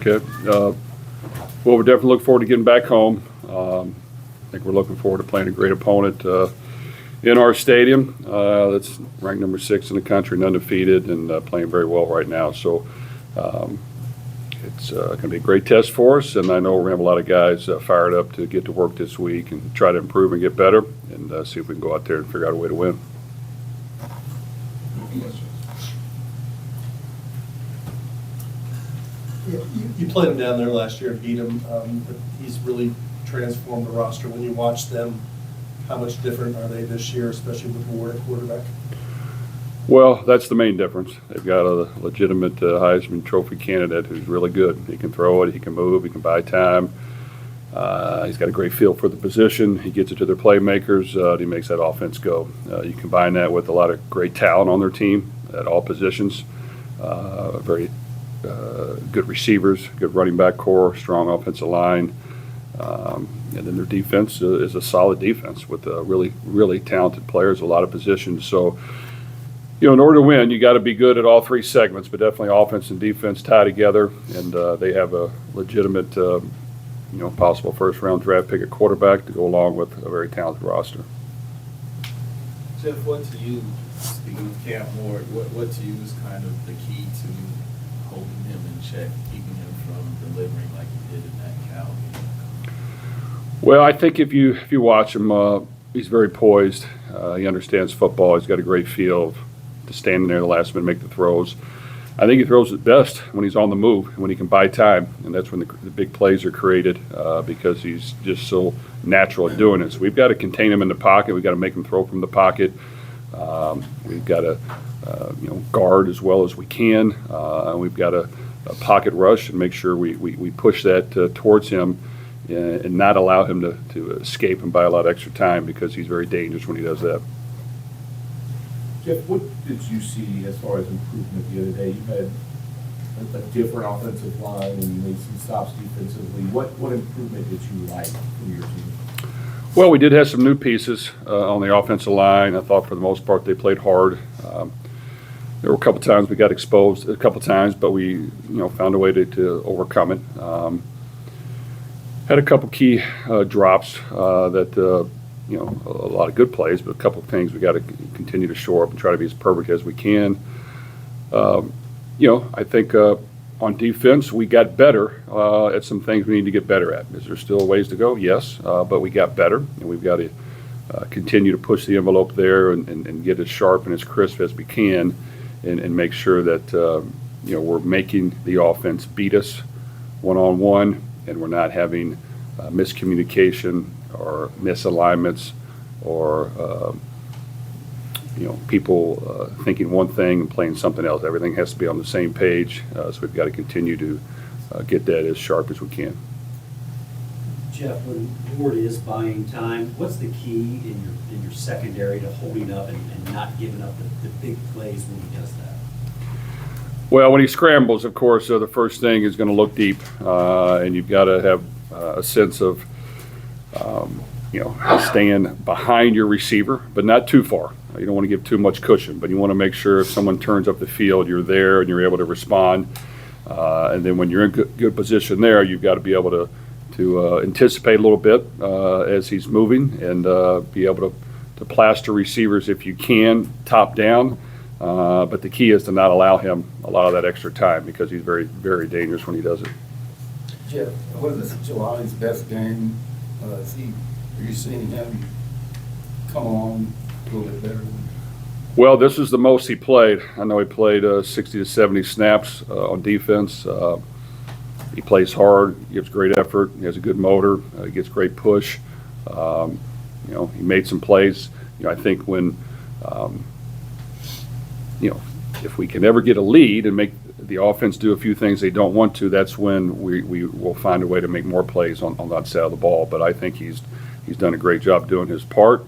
Okay. Well, we definitely look forward to getting back home. I think we're looking forward to playing a great opponent in our stadium. That's ranked number 6 in the country and undefeated and playing very well right now. So it's going to be a great test for us, and I know we're going to have a lot of guys fired up to get to work this week and try to improve and get better and see if we can go out there and figure out a way to win. Yeah, you played him down there last year and beat him, but he's really transformed the roster. When you watch them, how much different are they this year, especially with Ward at quarterback? Well, that's the main difference. They've got a legitimate Heisman Trophy candidate who's really good. He can throw it, he can move, he can buy time. He's got a great feel for the position. He gets it to their playmakers. He makes that offense go. You combine that with a lot of great talent on their team at all positions. Very good receivers, good running back core, strong offensive line. And then their defense is a solid defense with really, really talented players, a lot of positions. So, you know, in order to win, you got to be good at all 3 segments, but definitely offense and defense tie together. And they have a legitimate, possible first-round draft pick at quarterback to go along with a very talented roster. Jeff, what to you, speaking of Camp Ward, what to you is kind of the key to holding him in check, keeping him from delivering like he did in that Cal game? Well, I think if you watch him, he's very poised. He understands football. He's got a great feel to stand in there the last minute, make the throws. I think he throws it best when he's on the move, when he can buy time, and that's when the big plays are created because he's just so natural at doing it. So we've got to contain him in the pocket. We've got to make him throw from the pocket. We've got to guard as well as we can. We've got a pocket rush and make sure we push that towards him and not allow him to escape and buy a lot of extra time because he's very dangerous when he does that. Jeff, what did you see as far as improvement the other day? You had a different offensive line and you made some stops defensively. What improvement did you like from your team? Well, we did have some new pieces on the offensive line. I thought for the most part they played hard. There were a couple times we got exposed, but we found a way to overcome it. Had a couple key drops that a lot of good plays, but a couple of things we got to continue to shore up and try to be as perfect as we can. I think on defense we got better at some things we need to get better at. Is there still ways to go? Yes, but we got better, and we've got to continue to push the envelope there and get as sharp and as crisp as we can, and make sure that we're making the offense beat us one-on-one, and we're not having miscommunication or misalignments or people thinking one thing and playing something else. Everything has to be on the same page, so we've got to continue to get that as sharp as we can. Jeff, when Ward is buying time, what's the key in your secondary to holding up and not giving up the big plays when he does that? Well, when he scrambles, of course, the first thing is going to look deep, and you've got to have a sense of staying behind your receiver, but not too far. You don't want to give too much cushion, but you want to make sure if someone turns up the field, you're there and you're able to respond. And then when you're in good position there, you've got to be able to anticipate a little bit as he's moving and be able to plaster receivers if you can, top down. But the key is to not allow him a lot of that extra time because he's very, very dangerous when he does it. Jeff, what is Jelani's best game? Are you seeing him come along a little bit better? Well, this is the most he played. I know he played 60 to 70 snaps on defense. He plays hard, he gives great effort, he has a good motor, he gets great push. He made some plays. I think when, if we can ever get a lead and make the offense do a few things they don't want to, that's when we will find a way to make more plays on that side of the ball. But I think he's done a great job doing his part.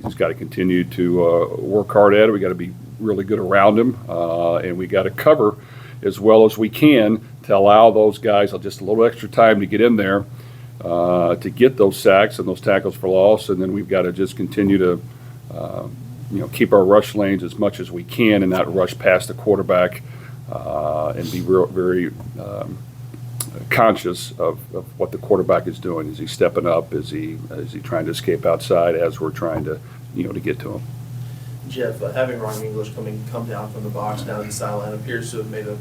He's got to continue to work hard at it. We got to be really good around him, and we got to cover as well as we can to allow those guys just a little extra time to get in there to get those sacks and those tackles for loss. And then we've got to just continue to keep our rush lanes as much as we can and not rush past the quarterback and be very conscious of what the quarterback is doing. Is he stepping up? Is he trying to escape outside as we're trying to, to get to him? Jeff, having Ryan English come down from the box down to the sideline appears to have made a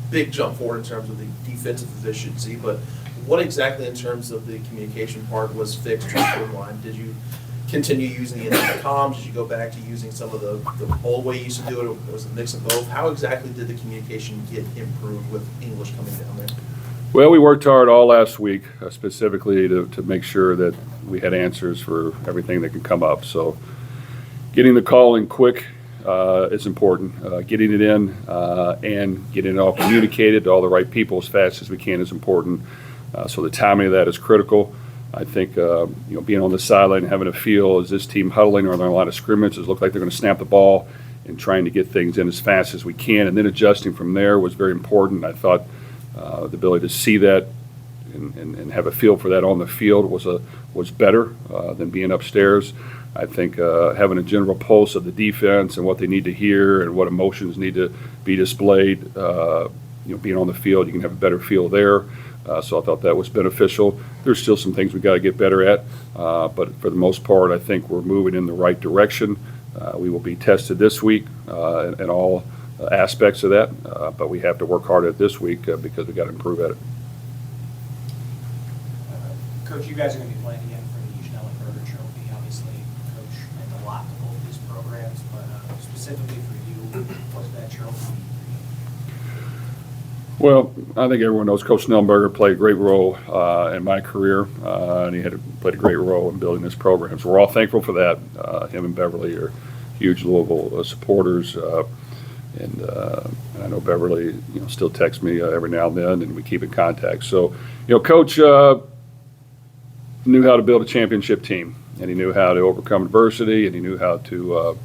big jump forward in terms of the defensive efficiency, but what exactly in terms of the communication part was fixed with the line? Did you continue using the comms? Did you go back to using some of the old way you used to do it? Or was it a mix of both? How exactly did the communication get improved with English coming down there? Well, we worked hard all last week, specifically to make sure that we had answers for everything that can come up. So getting the call in quick is important. Getting it in and getting it all communicated to all the right people as fast as we can is important. So the timing of that is critical. I think being on the sideline and having a feel, is this team huddling, or are there a lot of scrimmages? Look like they're going to snap the ball, and trying to get things in as fast as we can, and then adjusting from there was very important. I thought the ability to see that and have a feel for that on the field was better than being upstairs. I think having a general pulse of the defense and what they need to hear and what emotions need to be displayed, being on the field, you can have a better feel there. So I thought that was beneficial. There's still some things we got to get better at, but for the most part, I think we're moving in the right direction. We will be tested this week in all aspects of that, but we have to work hard at this week because we got to improve at it. Coach, you guys are going to be playing again for the Schnellenberger Trophy. Obviously, Coach meant a lot to both these programs, but specifically for you, what's that trophy mean for you? Well, I think everyone knows Coach Schnellenberger played a great role in my career, and he played a great role in building this program. So we're all thankful for that. Him and Beverly are huge Louisville supporters, and I know Beverly, still texts me every now and then, and we keep in contact. So, Coach knew how to build a championship team, and he knew how to overcome adversity, and he knew how to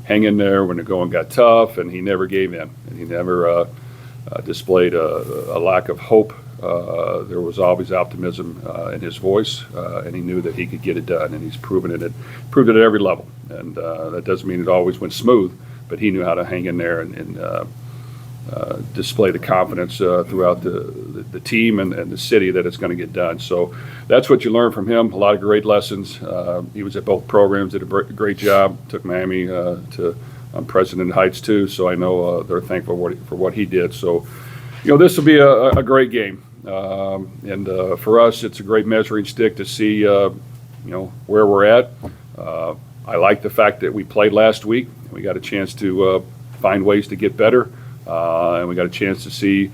hang in there when the going got tough, and he never gave in, and he never displayed a lack of hope. There was always optimism in his voice, and he knew that he could get it done, and he's proved it at every level. And that doesn't mean it always went smooth, but he knew how to hang in there and display the confidence throughout the team and the city that it's going to get done. So that's what you learn from him. A lot of great lessons. He was at both programs, did a great job. Took Miami to President Heights too. So I know they're thankful for what he did. So this will be a great game, and for us, it's a great measuring stick to see where we're at. I like the fact that we played last week. We got a chance to find ways to get better. And we got a chance to see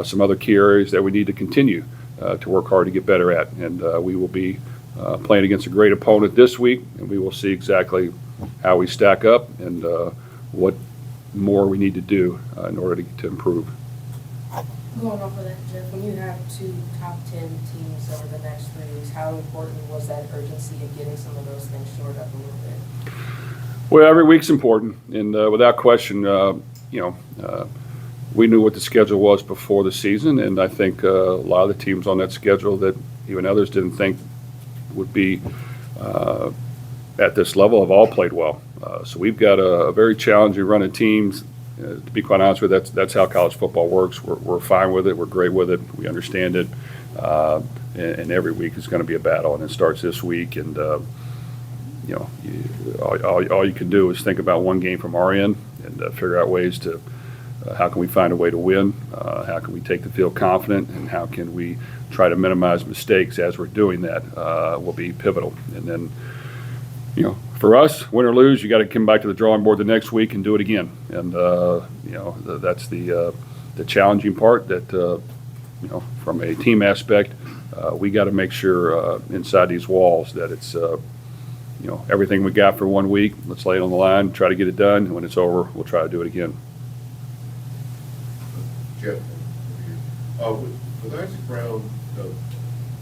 some other key areas that we need to continue to work hard to get better at. And we will be playing against a great opponent this week, and we will see exactly how we stack up and what more we need to do in order to improve. Going off of that, Jeff, when you have two top 10 teams over the next 3 weeks, how important was that urgency of getting some of those things shored up a little bit? Well, every week's important, and without question, we knew what the schedule was before the season, and I think a lot of the teams on that schedule that even others didn't think would be at this level have all played well. So we've got a very challenging run of teams. To be quite honest with you, that's how college football works. We're fine with it. We're great with it. We understand it. And every week is going to be a battle, and it starts this week. And all you can do is think about one game from our end and figure out ways to how can we find a way to win, how can we take the field confident, and how can we try to minimize mistakes as we're doing that will be pivotal. And then, for us, win or lose, you got to come back to the drawing board the next week and do it again. And that's the challenging part. That from a team aspect, we got to make sure inside these walls that it's everything we got for 1 week. Let's lay it on the line, try to get it done. And when it's over, we'll try to do it again. Jeff, with Isaac Brown,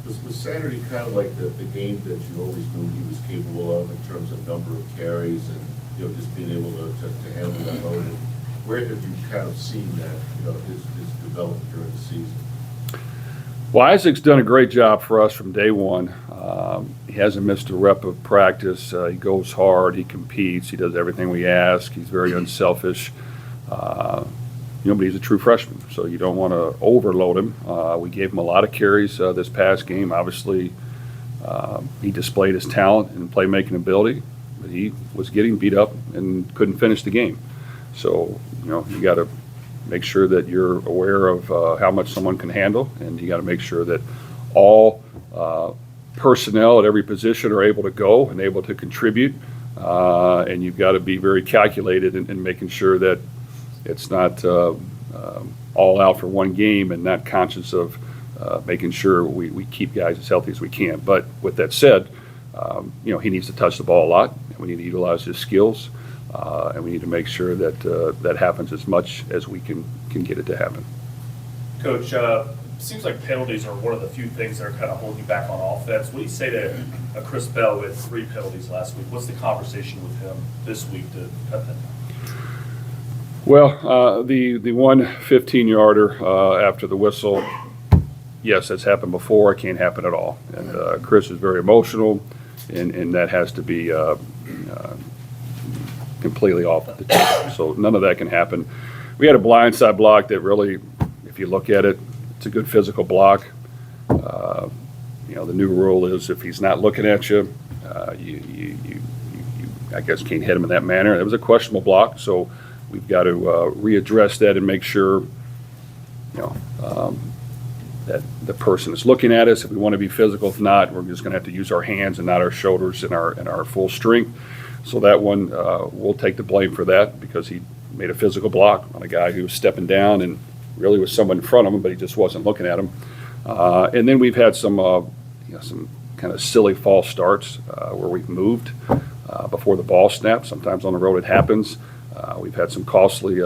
was Saturday kind of like the game that you always knew he was capable of in terms of number of carries and just being able to handle that load? And where have you kind of seen that his development during the season? Well, Isaac's done a great job for us from day one. He hasn't missed a rep of practice. He goes hard. He competes. He does everything we ask. He's very unselfish. but he's a true freshman, so you don't want to overload him. We gave him a lot of carries this past game. Obviously, he displayed his talent and playmaking ability, but he was getting beat up and couldn't finish the game. So, you got to make sure that you're aware of how much someone can handle, and you got to make sure that all personnel at every position are able to go and able to contribute, and you've got to be very calculated in making sure that it's not all out for one game and not conscious of making sure we keep guys as healthy as we can. But with that said, he needs to touch the ball a lot, and we need to utilize his skills, and we need to make sure that that happens as much as we can get it to happen. Coach, seems like penalties are one of the few things that are kind of holding you back on offense. What do you say to Chris Bell with 3 penalties last week? What's the conversation with him this week to cut that down? Well, the one 15-yarder after the whistle, yes, that's happened before. It can't happen at all. And Chris is very emotional, and that has to be completely off the table. So none of that can happen. We had a blindside block that really, if you look at it, it's a good physical block. The new rule is if he's not looking at you, you I guess can't hit him in that manner. It was a questionable block, so we've got to readdress that and make sure that the person is looking at us. If we want to be physical, if not, we're just going to have to use our hands and not our shoulders and our full strength. So that one, we'll take the blame for that because he made a physical block on a guy who was stepping down and really was someone in front of him, but he just wasn't looking at him. And then we've had some kind of silly false starts where we've moved before the ball snaps. Sometimes on the road it happens. We've had some costly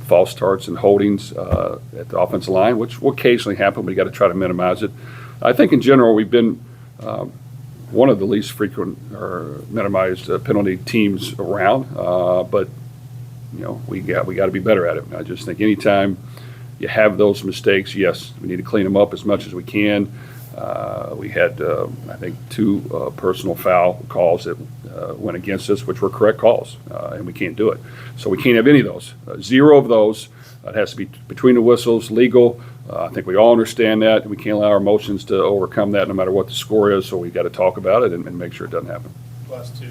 false starts and holdings at the offensive line, which will occasionally happen, but you got to try to minimize it. I think in general we've been one of the least frequent or minimized penalty teams around, but we got to be better at it. I just think anytime you have those mistakes, yes, we need to clean them up as much as we can. We had, I think, 2 personal foul calls that went against us, which were correct calls, and we can't do it. So we can't have any of those. 0 of those. It has to be between the whistles, legal. I think we all understand that, and we can't allow our emotions to overcome that no matter what the score is, so we've got to talk about it and make sure it doesn't happen. Last 2.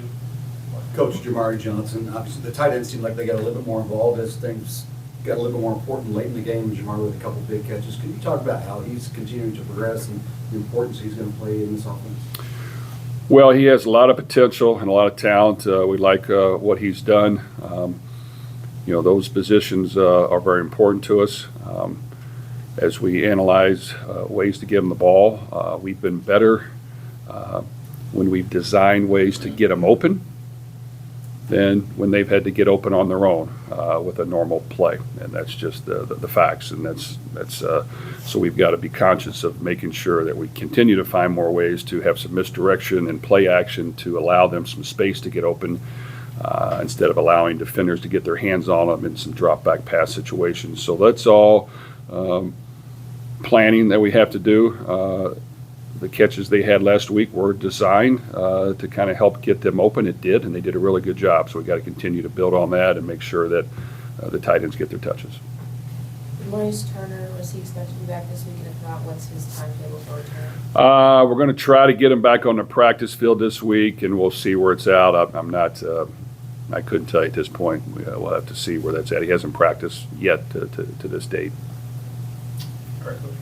Coach Jamari Johnson, obviously the tight ends seemed like they got a little bit more involved as things got a little bit more important late in the game. Jamari with a couple big catches. Can you talk about how he's continuing to progress and the importance he's going to play in this offense? Well, he has a lot of potential and a lot of talent. We like what he's done. Those positions are very important to us. As we analyze ways to give him the ball, we've been better when we've designed ways to get them open than when they've had to get open on their own with a normal play, and that's just the facts. And that's so we've got to be conscious of making sure that we continue to find more ways to have some misdirection and play action to allow them some space to get open instead of allowing defenders to get their hands on them in some drop back pass situations. So that's all planning that we have to do. The catches they had last week were designed to kind of help get them open. It did, and they did a really good job. So we got to continue to build on that and make sure that the tight ends get their touches. Maurice Turner, was he expected to be back this week? And if not, what's his timetable for return? We're going to try to get him back on the practice field this week, and we'll see where it's at. I'm not. I couldn't tell you at this point. We'll have to see where that's at. He hasn't practiced yet to this date. All right, Coach.